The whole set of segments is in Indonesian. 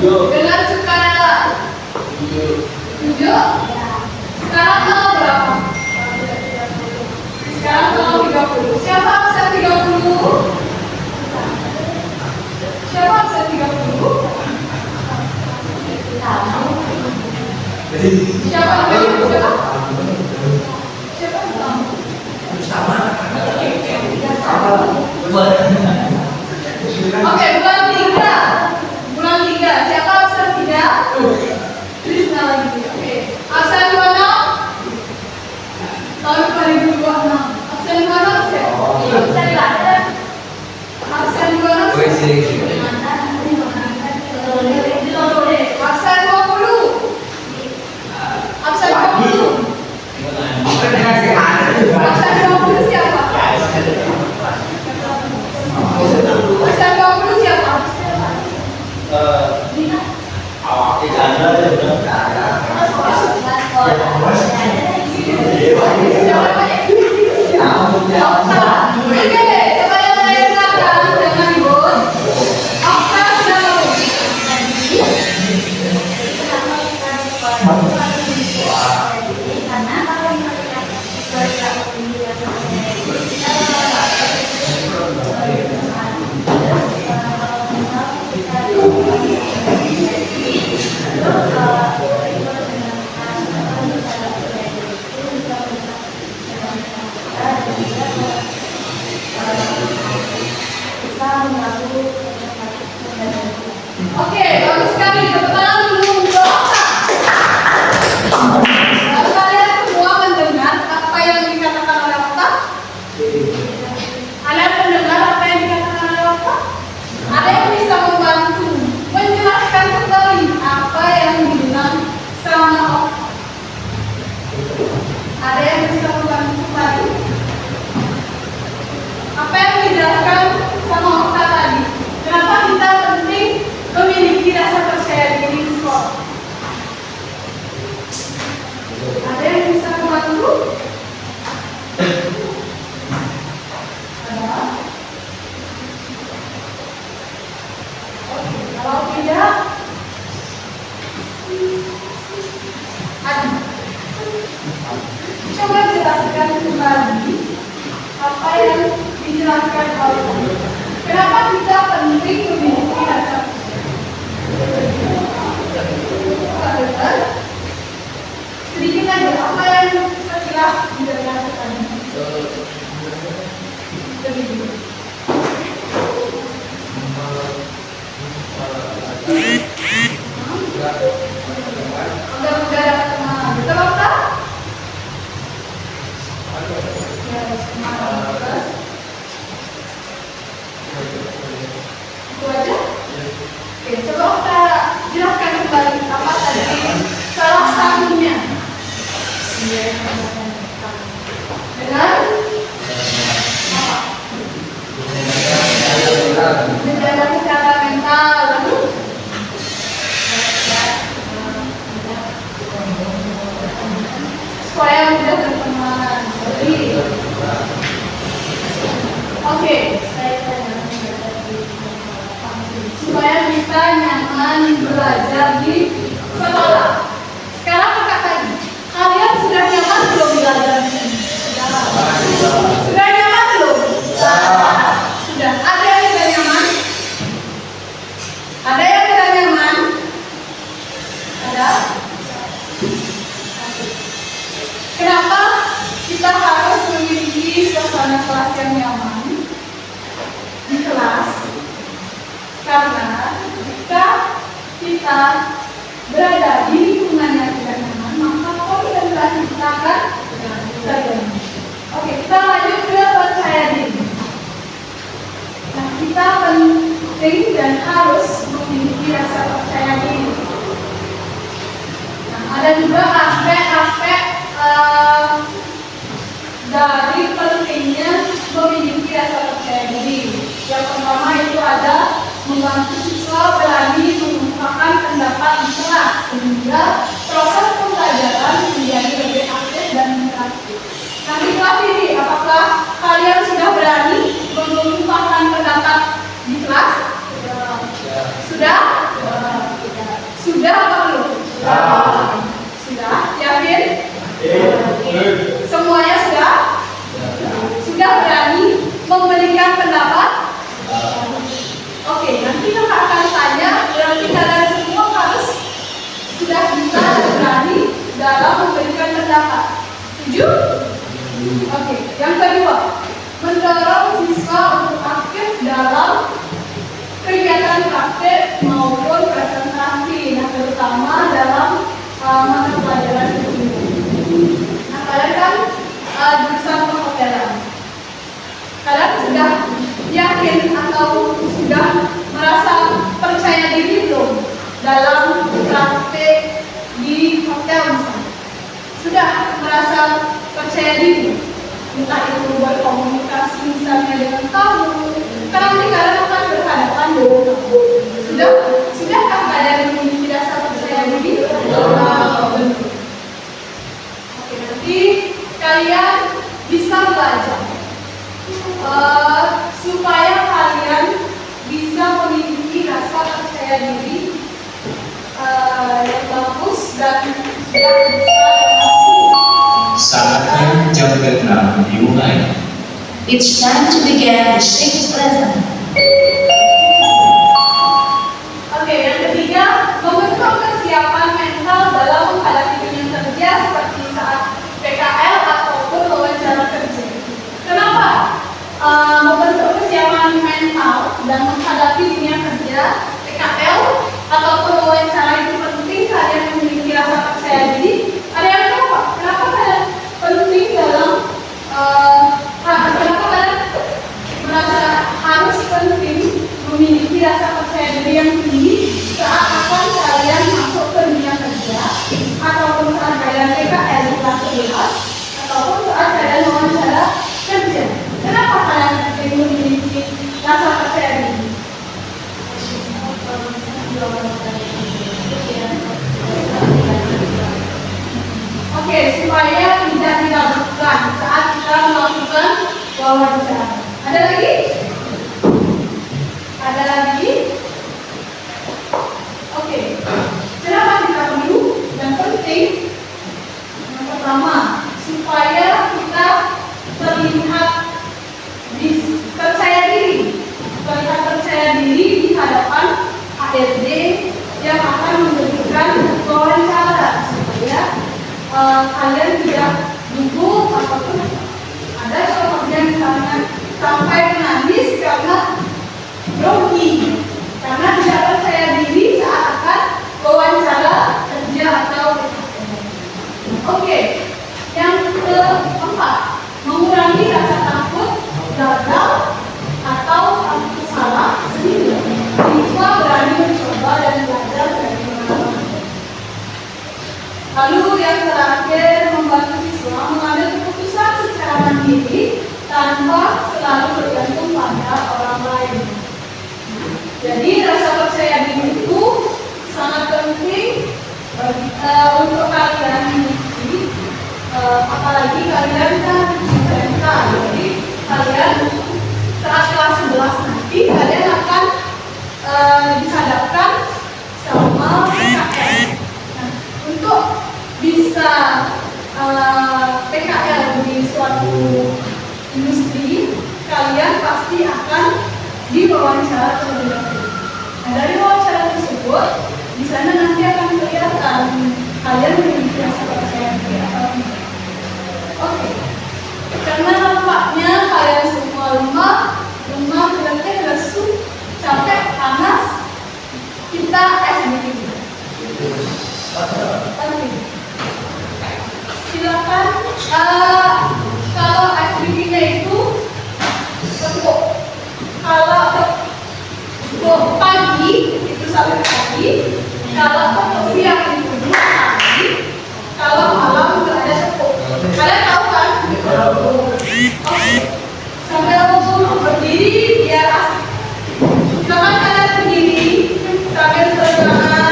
Dengan sukarela. Setuju? Sekarang tanggal berapa? Sekarang tanggal 30. Siapa absen 30? Siapa absen 30? Siapa? Oke, bulan 3. Bulan 3. Siapa absen 3? Trisna lagi. Oke. Absen 26? Tahun 2026. Absen 26 siapa? Absen 26? Absen 20? Absen 20? Absen 20 siapa? Absen 20 siapa? Oke, coba yang lain silakan dengan Ibu. Okta sudah Oke, bagus sekali. Tepuk tangan dulu untuk Okta. Lalu kalian semua mendengar apa yang dikatakan oleh Okta? Kalian mendengar apa yang dikatakan oleh Okta? Ada yang bisa membantu menjelaskan kembali apa yang dibilang sama Okta? Ada yang bisa membantu kembali? Apa yang dijelaskan sama Okta tadi? Kenapa kita penting memiliki rasa percaya diri di sekolah? Ada yang bisa membantu? Ada? Oke, kalau tidak, ada. Coba jelaskan kembali apa yang dijelaskan oleh Okta. Kenapa kita penting memiliki rasa percaya? Sedikit aja, apa yang sekilas didengar tadi? Agar mudah dapat teman. Betul, Okta? Ya, semangat. Itu aja? Oke, coba Okta jelaskan kembali apa tadi salah satunya. Dengan apa? Menjaga kesehatan mental, lalu supaya mudah berteman. Oke. Supaya kita nyaman belajar di sekolah. Sekarang kakak tanya, kalian sudah nyaman belum belajar di sini? Sudah nyaman belum? Sudah. Ada yang tidak nyaman? Ada yang tidak nyaman? Ada? Kenapa kita harus memiliki suasana kelas yang nyaman di kelas? Karena jika kita berada di lingkungan yang tidak nyaman, maka konsentrasi kita akan terganggu. Oke, kita lanjut ke percaya diri. Nah, kita penting dan harus memiliki rasa percaya diri. Nah, ada juga aspek-aspek dari pentingnya memiliki rasa percaya diri. Yang pertama itu ada membantu siswa berani mengungkapkan pendapat di kelas sehingga proses pembelajaran menjadi lebih aktif dan interaktif. Nah, di kelas ini, apakah kalian sudah berani mengungkapkan pendapat di kelas? Sudah? Sudah apa belum? Sudah. dalam memberikan pendapat. Setuju? Oke. Yang kedua, mendorong siswa untuk aktif dalam kegiatan praktek maupun presentasi. Nah, terutama dalam mata pelajaran itu. Nah, kalian kan jurusan perhotelan. Kalian sudah yakin atau sudah merasa percaya diri belum dalam praktek di hotel misalnya? Sudah merasa percaya diri? Entah itu berkomunikasi misalnya dengan tamu, karena nanti kalian akan berhadapan dengan tamu. Sudahkah kalian memiliki rasa percaya diri? Oke, nanti kalian bisa belajar supaya kalian bisa memiliki rasa percaya diri yang bagus dan sudah bisa. Saatnya jam ke-6 dimulai. It's time to begin the shift lesson. Oke, yang ketiga, membentuk kesiapan mental dalam menghadapi dunia kerja seperti saat PKL ataupun wawancara kerja. Kenapa membentuk kesiapan mental dan menghadapi dunia kerja, PKL ataupun wawancara itu penting? Kalian memiliki rasa percaya diri. Ada yang tahu Pak? Kenapa kalian penting dalam kenapa kalian merasa harus penting memiliki rasa percaya diri yang tinggi saat akan kalian masuk ke dunia kerja, ataupun saat kalian PKL di kelas 11, ataupun saat kalian wawancara kerja? Kenapa kalian penting memiliki rasa percaya diri? Oke, supaya tidak diragukan saat kita melakukan wawancara. Ada lagi? Ada lagi? Oke. Kenapa kita perlu dan penting? Yang pertama, supaya kita terlihat percaya diri di hadapan HRD yang akan memberikan wawancara, supaya kalian tidak gugup ataupun ada contohnya misalnya sampai menangis karena grogi, karena tidak percaya diri saat akan wawancara kerja atau Oke, yang keempat, mengurangi rasa takut gagal atau takut salah sendiri. Siswa berani mencoba dan belajar dari pengalaman. Lalu yang terakhir, membantu siswa mengambil keputusan secara mandiri tanpa selalu bergantung pada orang lain. Jadi rasa percaya diri itu sangat penting untuk kalian miliki, apalagi kalian kan SMK. Jadi kalian saat kelas 11 nanti kalian akan dihadapkan sama PKL. Nah, untuk bisa PKL di suatu industri, kalian pasti akan diwawancara terlebih dahulu. Nah, dari wawancara tersebut, di sana nanti akan kelihatan kalian memiliki rasa percaya diri atau tidak. Oke, karena nampaknya kalian semua lemah, berarti lesu, capek, panas, kita SBK. Silakan, kalau SBK-nya itu tepuk. Kalau tepuk pagi itu sampai pagi, kalau tepuk siang itu 2 pagi, kalau malam itu ada tepuk. Kalian tahu kan? Oke. Sambil berdiri biar asik. Silakan kalian berdiri sambil berjalan.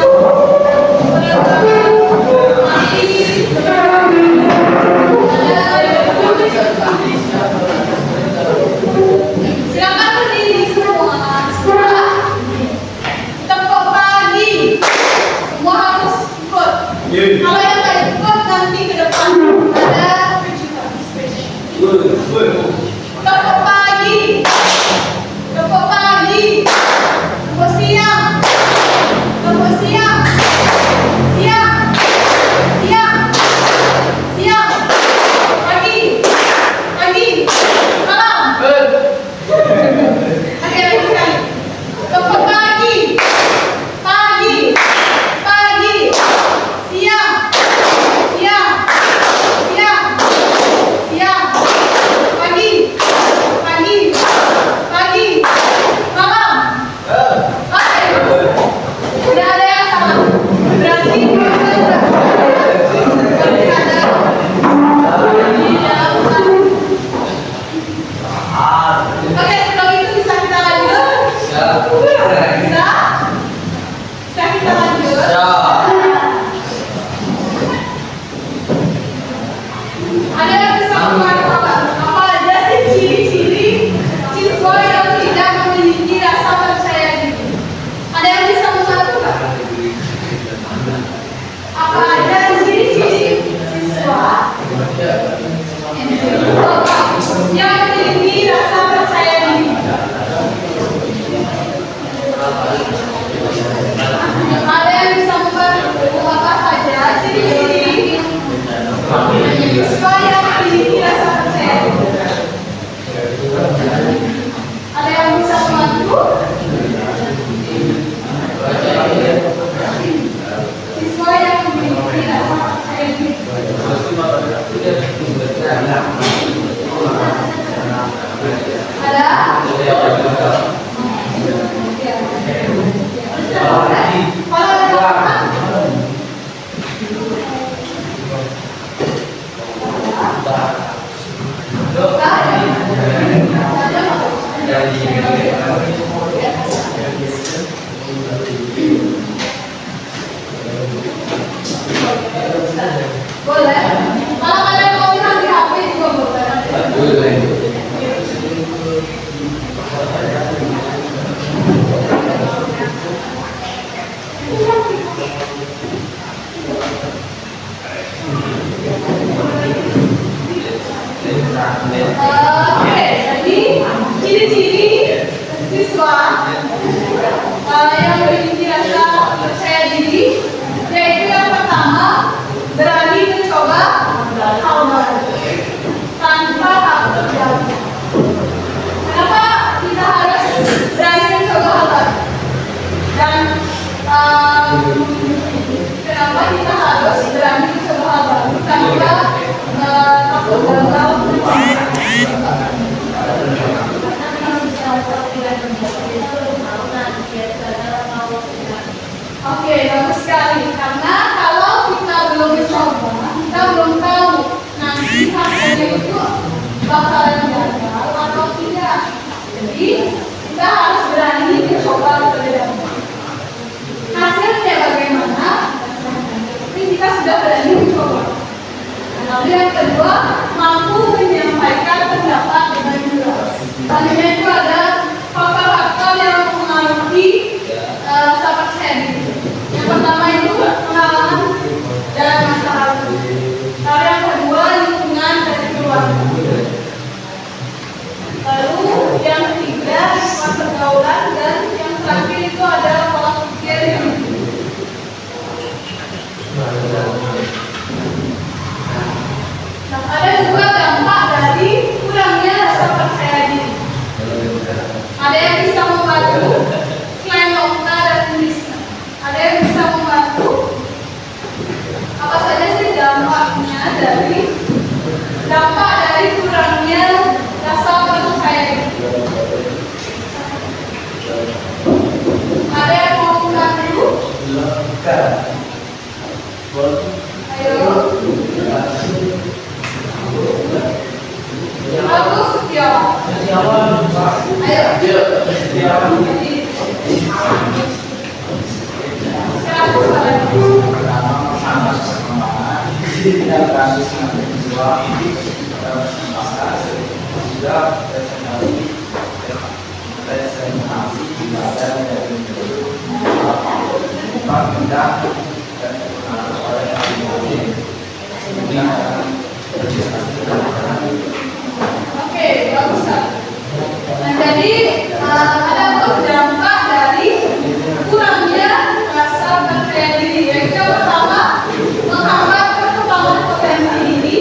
Silakan berdiri semua. Tepuk pagi. Semua harus ikut. Kalau yang tak ikut nanti ke depan ada kejutan spesial. Tepuk pagi. Tepuk pagi. Tepuk siang. Tepuk siang. Siang. Siang. Lalu yang kedua, mampu menyampaikan pendapat dengan jelas. Selanjutnya itu ada faktor-faktor yang mempengaruhi sahabat saya. Yang pertama itu pengalaman dan masa lalu. Lalu yang kedua lingkungan dan keluarga. Lalu yang ketiga lingkungan pergaulan dan yang terakhir itu adalah pola pikir yang ada juga dampak dari kurangnya rasa percaya diri. Ada yang bisa membantu selain nota dan tulisan. Ada yang bisa membantu. Apa saja sih dampaknya dari kurangnya rasa percaya diri? Ada yang mau membantu? Ayo. Bagus, Setiawan. Ayo. Oke, bagus. Nah, jadi ada dampak dari kurangnya rasa percaya diri. Yaitu yang pertama, menghambat perkembangan potensi diri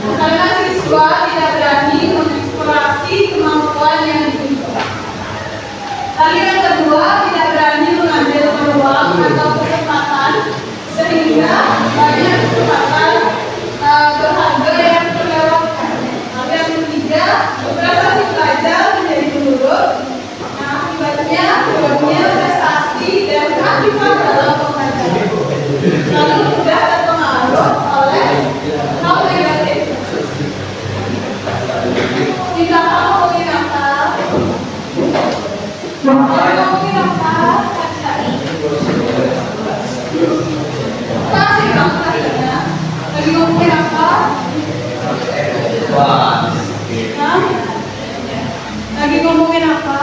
karena siswa tidak berani mengeksplorasi kemampuan yang dimiliki. Lalu yang kedua, tidak berani mengambil peluang atau kesempatan sehingga banyak kesempatan berharga yang terlewatkan. Lalu yang ketiga, prestasi belajar menjadi menurun. Nah, akibatnya turunnya prestasi dan keaktifan dalam pembelajaran. Lalu mudah terpengaruh oleh hal negatif. Tidak mau mungkin apa? Mungkin apa? Kasih kamu kasihnya. Lagi ngomongin apa? Lagi ngomongin apa?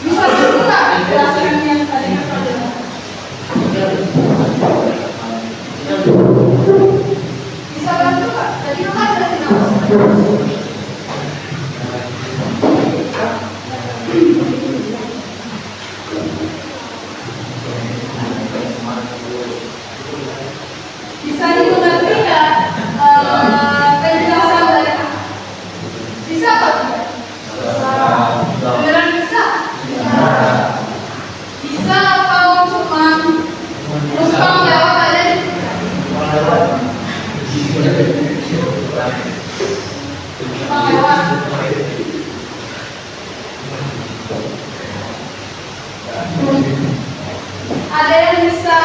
Bisa juga jelaskan yang tadi kita dengar. Bisa bantu Kak? Tadi Kakak jelasin apa? Bisa dimengerti nggak penjelasan dari Kakak? Bisa apa tidak? Beneran bisa? Bisa atau cuma numpang lewat aja? Numpang lewat. Ada yang bisa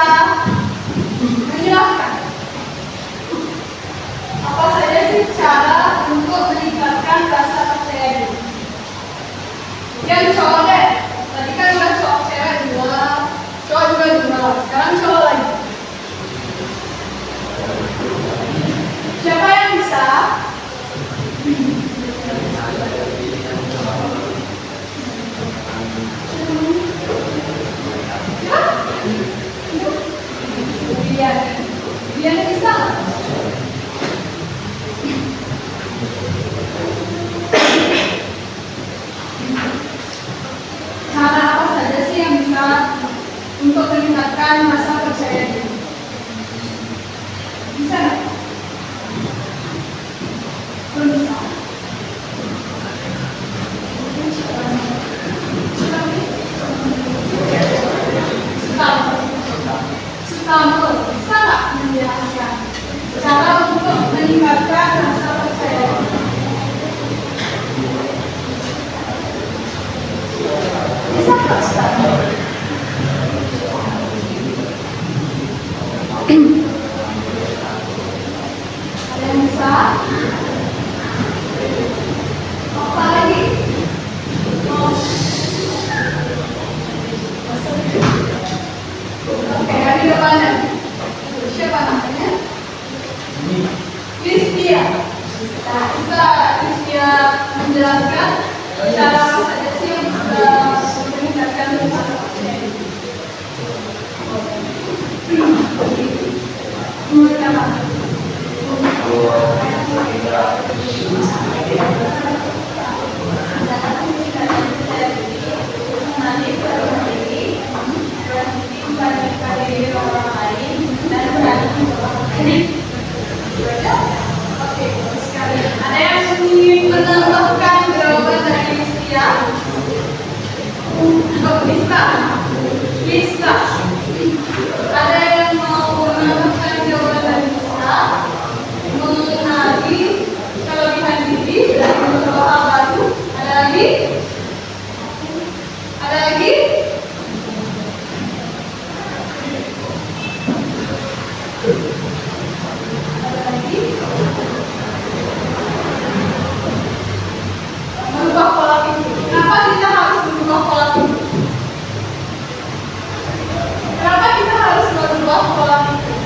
menjelaskan apa saja sih cara untuk meningkatkan rasa percaya diri? Yang cowok deh, tadi kan udah cowok cewek dua, cowok juga dua, sekarang cowok lagi. Siapa yang bisa? Dia bisa. Cara apa saja sih yang bisa untuk meningkatkan rasa percaya diri? Bisa nggak? Belum bisa. Kamu bisa nggak menjelaskan cara untuk meningkatkan rasa percaya diri? Bisa nggak? Ada yang bisa? Apa lagi? Oke, dari depannya. Siapa namanya? Listia. bisa Rizkia menjelaskan cara apa saja sih yang bisa meningkatkan rasa percaya diri? Menurut apa? Oke, bagus sekali. Ada yang ingin menambahkan jawaban dari Rizkia? Oh, bisa. Bisa. Ada yang mau menambahkan jawaban dari Rizkia mengenai kelebihan diri dari beberapa hal baru? Ada lagi? Ada lagi? Ada lagi? Merubah pola pikir. Kenapa kita harus merubah pola pikir? Kenapa kita harus merubah pola pikir?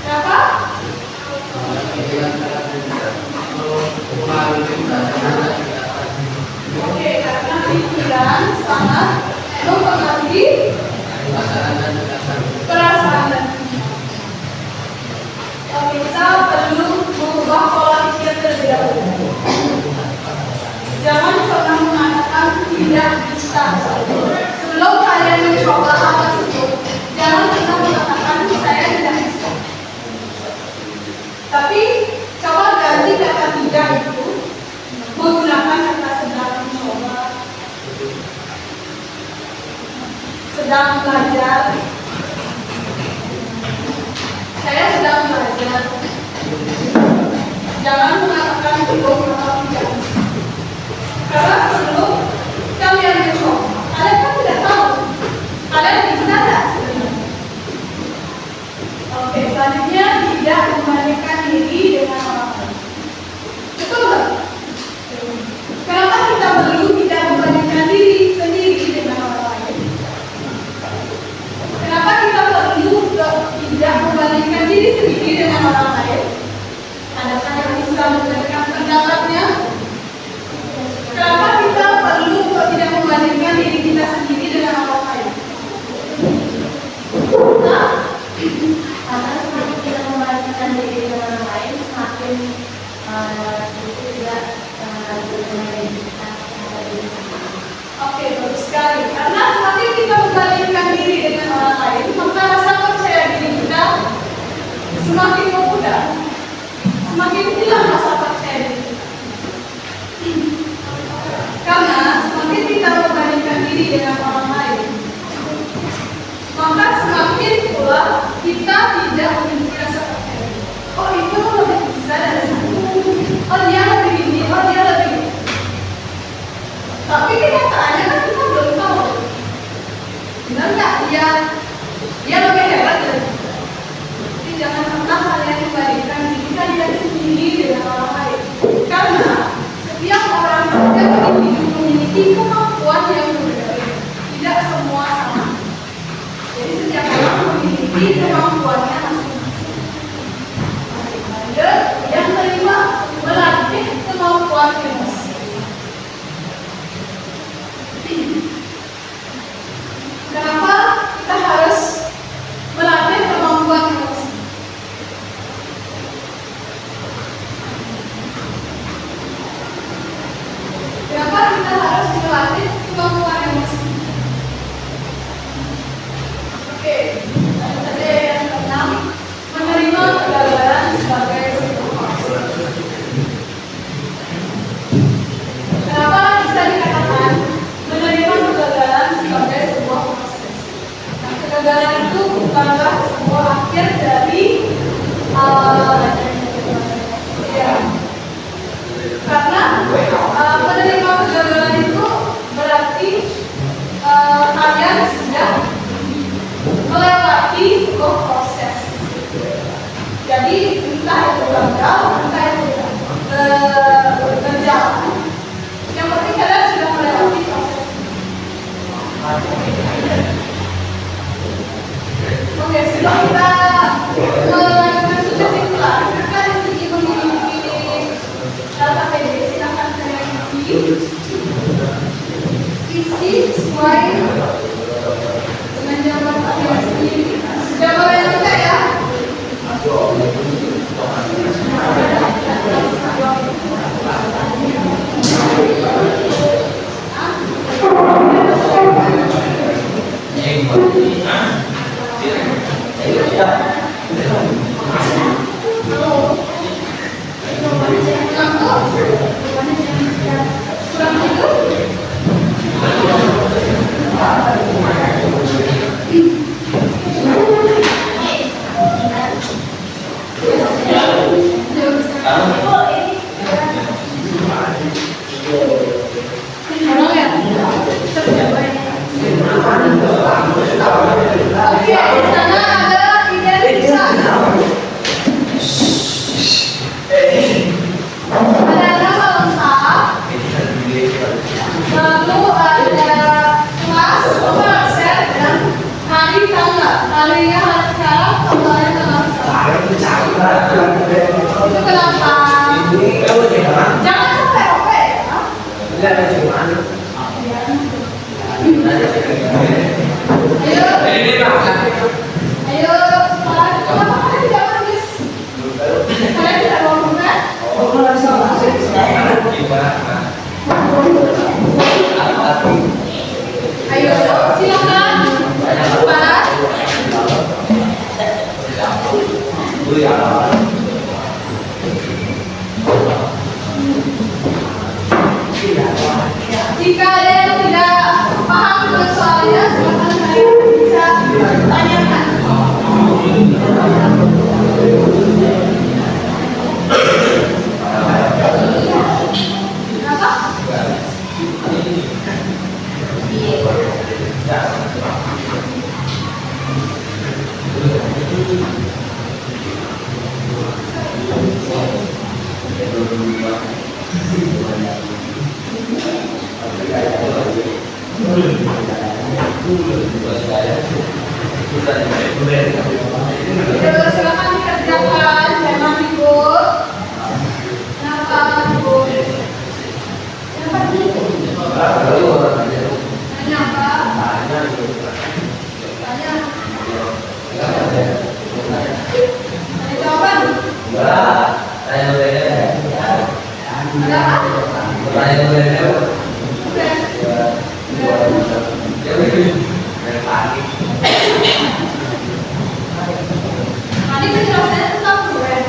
Kenapa? Oke, karena pikiran sangat mempengaruhi perasaan dan kita perlu mengubah pola pikir terlebih dahulu. Jangan pernah mengatakan tidak bisa. Sebelum kalian mencoba hal tersebut, jangan pernah mengatakan saya tidak bisa. Tapi coba ganti kata tidak itu menggunakan kata sedang mencoba, sedang belajar. Saya sedang belajar. Jangan mengatakan belum atau tidak bisa. Karena sebelum kalian mencoba, kalian kan tidak tahu kalian bisa tidak sebenarnya. Oke, selanjutnya tidak membandingkan diri dengan orang lain. Betul nggak? Kenapa kita perlu tidak membandingkan diri sendiri dengan orang lain? Kenapa kita perlu tidak membandingkan diri sendiri dengan orang lain? Adakah yang bisa memberikan pendapatnya? Kenapa kita perlu tidak membandingkan diri kita sendiri dengan orang lain? Nah, Karena semakin kita membandingkan diri dengan orang lain, semakin sedikit juga bermain kita pada diri sendiri. oke, bagus sekali. Karena semakin kita membandingkan diri dengan orang lain, maka rasa percaya diri kita semakin memudar, semakin hilang rasa percaya diri kita. Karena semakin kita membandingkan diri dengan orang lain, maka semakin pula kita tidak memiliki rasa percaya diri. Oh, itu lebih bisa dari saya. Oh, dia lebih ini. Oh, dia lebih ini. Tapi kenyataannya kan kita belum tahu. Benar nggak? Dia lebih hebat dari kita. Jadi jangan pernah kalian membandingkan diri kalian sendiri dengan orang lain. Karena setiap orang memiliki kemampuan yang berbeda. Tidak semua sama. Jadi setiap orang memiliki kemampuannya masing-masing. Dan yang kelima, melatih kemampuan emosi. Kenapa kita harus melatih kemampuan emosi? Kenapa kita harus melatih kemampuan emosi? Oke, ada yang keenam, menerima kegagalan sebagai sebuah proses. Kenapa bisa dikatakan menerima kegagalan sebagai sebuah proses? Nah, kegagalan itu bukanlah sebuah akhir dari ya. Karena menerima kegagalan itu berarti kalian sudah melewati sebuah proses. Jadi entah itu gagal, entah itu berjalan, yang penting kalian sudah melewati proses. Oke, sebelum kita melakukan tugas itu lah, kita di sini memiliki data PD, silakan kalian isi sesuai dengan jawaban kalian sendiri. Jawaban yang enggak ya? Oke, di sana ada identitas. Ada nama lengkap. Lalu ada kelas, nomor absen, dan hari tanggal. Harinya hari sekarang, tanggalnya tanggal sekarang. Itu kenapa? Jangan sampai oke ya. Ayo, kenapa kalian tidak menulis? Kalian tidak mau bukan? Ayo, silakan. Cepat. Jika ada yang tidak paham dengan soalnya, silakan kalian bisa tanyakan. Kenapa? Silakan dikerjakan, jangan ribut. Kenapa ribut? Kenapa ribut? Tanya apa? Tanya. Ada jawaban? Ada apa? Tadi penjelasannya tentang duren.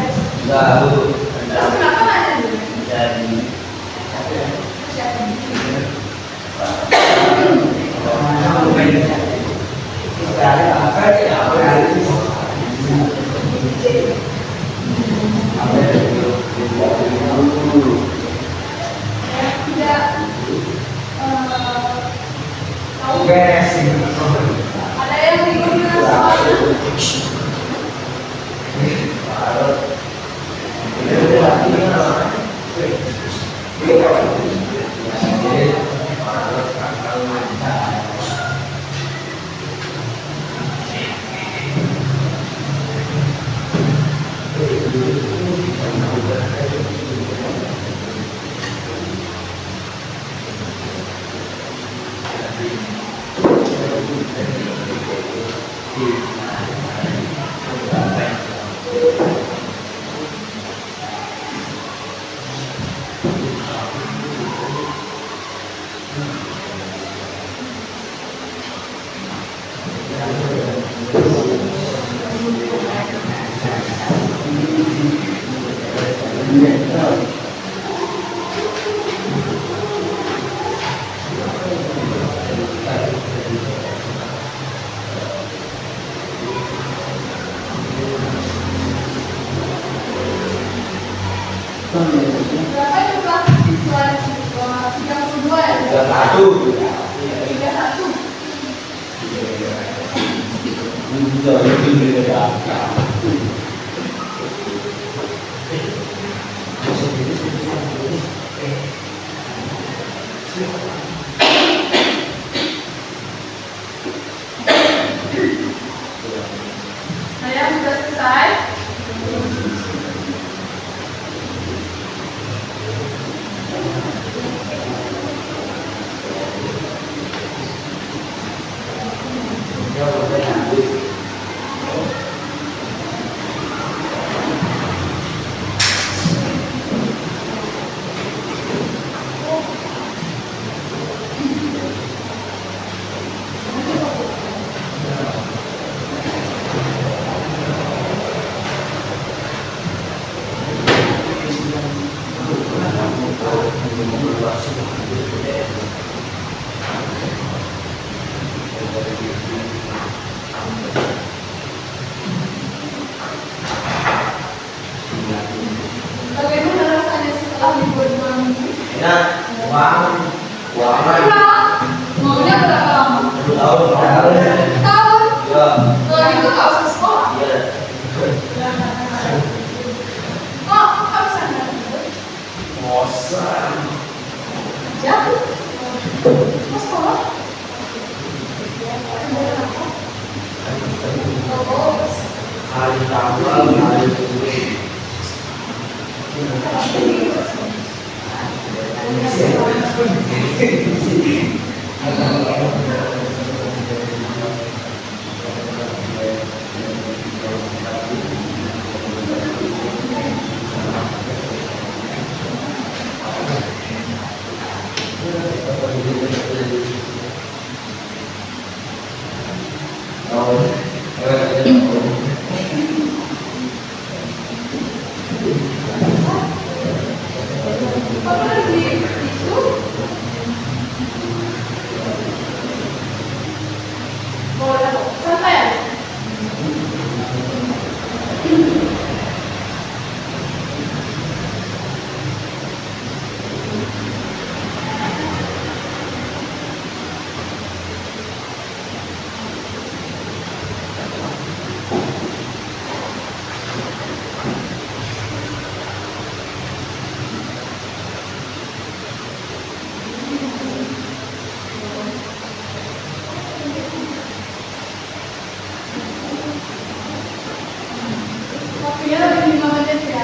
Terus kenapa nggak ada duren? Tidak tahu. Ada yang bingung dengan soalnya? Berapa jumlah siswa di sini? 32 ya? 31. 31. Tahun? Kalau gitu nggak usah sekolah. Kok bisa nggak? Ya? Mau sekolah? Apa lagi itu? Boleh, santai ya? Waktunya lebih 5 menit ya.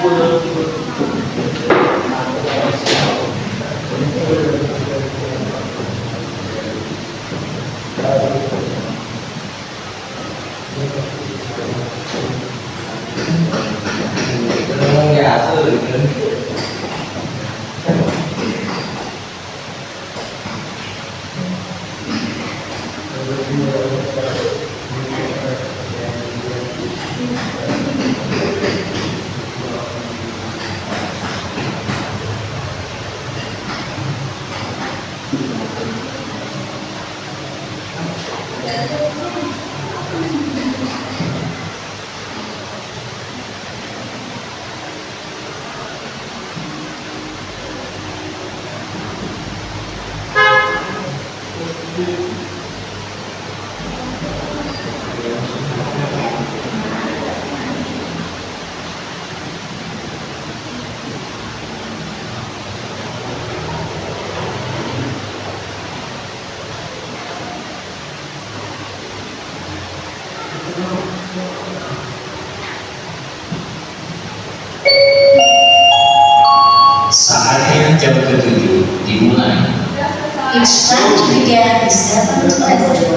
Saatnya jam ke-7 dimulai. Sudah selesai. It's time to begin the seventh lesson.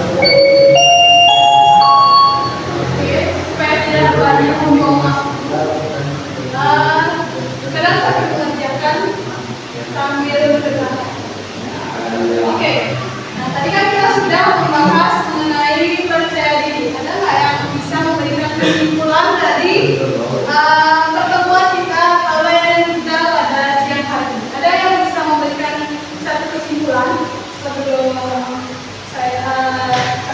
Oke, supaya tidak banyak ngomong waktu. Sekarang saya mengerjakan sambil bergerak. Oke, nah tadi kan kita sudah membahas mengenai percaya diri. Ada nggak yang bisa memberikan kesimpulan dari pertemuan kita kalian kita pada siang hari? Ada yang bisa memberikan satu kesimpulan sebelum saya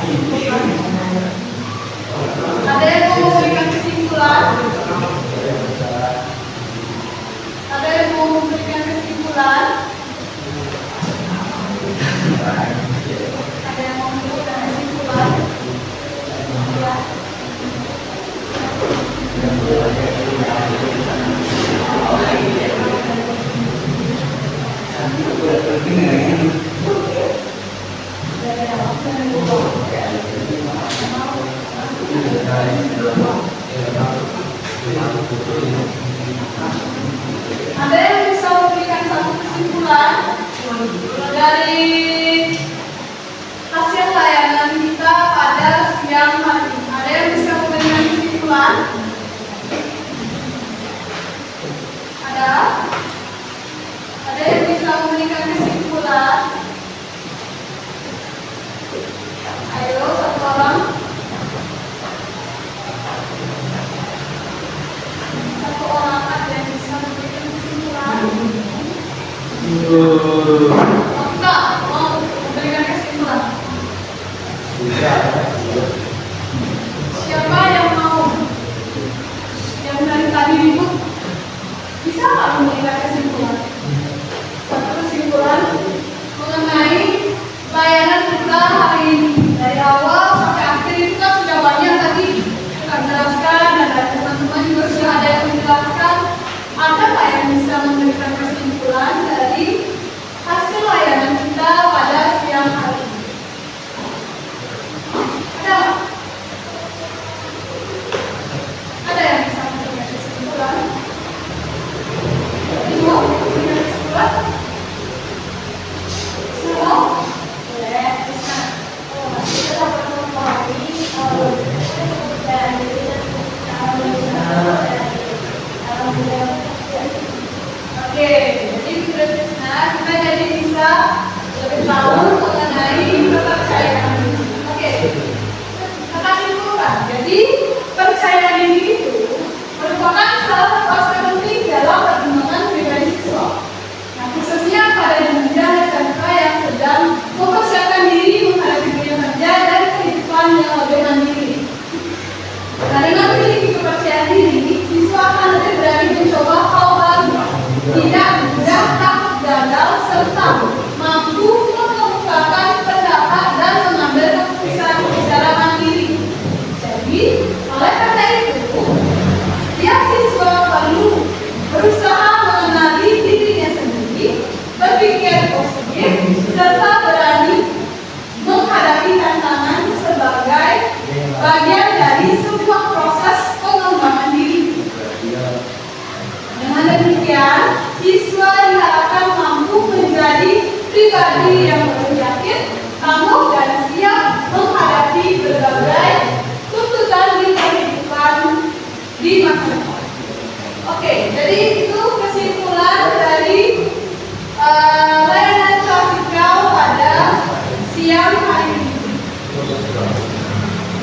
kesimpulan? Ada yang mau memberikan kesimpulan? Ada yang mau memberikan kesimpulan? Ada yang mau memberikan kesimpulan? Ya. Ada yang bisa memberikan satu kesimpulan dari hasil layanan kita pada siang hari? Ada yang bisa memberikan kesimpulan? Ada? Ada yang bisa memberikan kesimpulan? Ayo, satu orang. Satu orang ada yang bisa memberikan kesimpulan? Enggak, mau memberikan kesimpulan. Siapa yang mau? Yang dari tadi ribut, bisa nggak memberikan kesimpulan? Satu kesimpulan mengenai layanan kita hari ini dari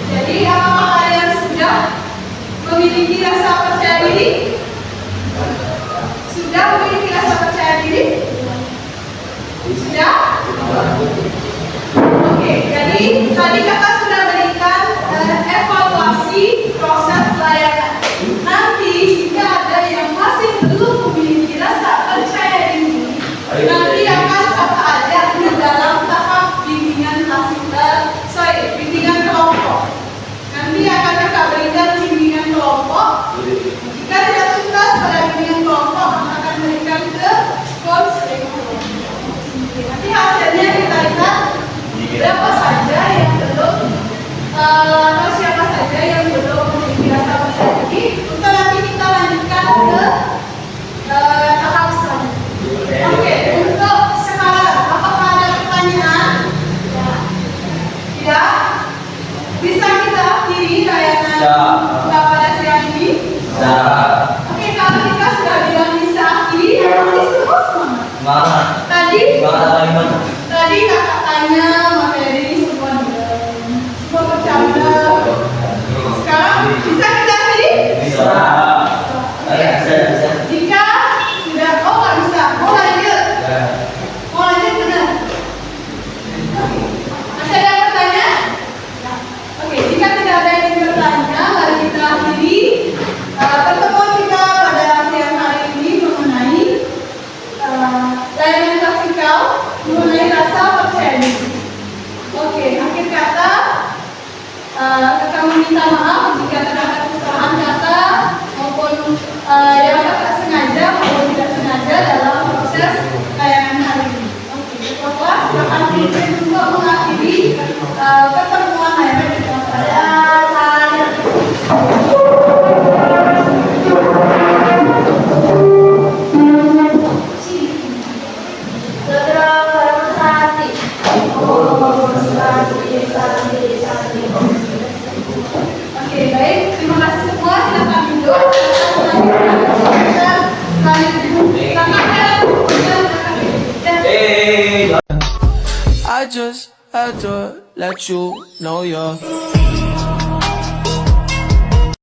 Jadi apakah kalian sudah memiliki rasa percaya diri? Sudah memiliki rasa percaya diri? Sudah? Oke, jadi tadi kakak sudah berikan evaluasi proses pelayanan. Nanti jika ada yang masih belum memiliki rasa percaya diri, nanti akan kakak ajak di dalam tahap bimbingan kelompok. Nanti akan kakak berikan bimbingan kelompok. Jika tidak tuntas pada bimbingan kelompok, maka akan berikan ke konseling kelompok. Nanti hasilnya kita lihat berapa saja yang belum atau siapa saja yang belum memiliki rasa percaya diri. Untuk nanti kita lanjutkan ke tahap selanjutnya. Oke, untuk sekarang apakah ada pertanyaan? Tidak. Bisa kita akhiri layanan pada siang ini? Oke, kalau kita sudah bilang bisa akhiri, masih terus semangat. Tadi kakak tanya materi semua bercanda. Sekarang bisa kita akhiri? Bisa. Jika sudah, nggak bisa, mau lanjut benar? Masih ada yang bertanya? Oke, jika tidak ada yang bertanya, mari kita akhiri pertemuan kita pada siang hari ini mengenai layanan klasikal, mengenai rasa percaya diri. Oke, akhir kata, kakak meminta maaf jika terdapat kesalahan kata maupun yang kakak sengaja maupun tidak sengaja dalam proses layanan hari ini. Oke, bapak silakan diizinkan untuk mengakhiri pertemuan layanan kita pada saat Oke, baik. Terima kasih semua. Silakan duduk. I just had to let you know you're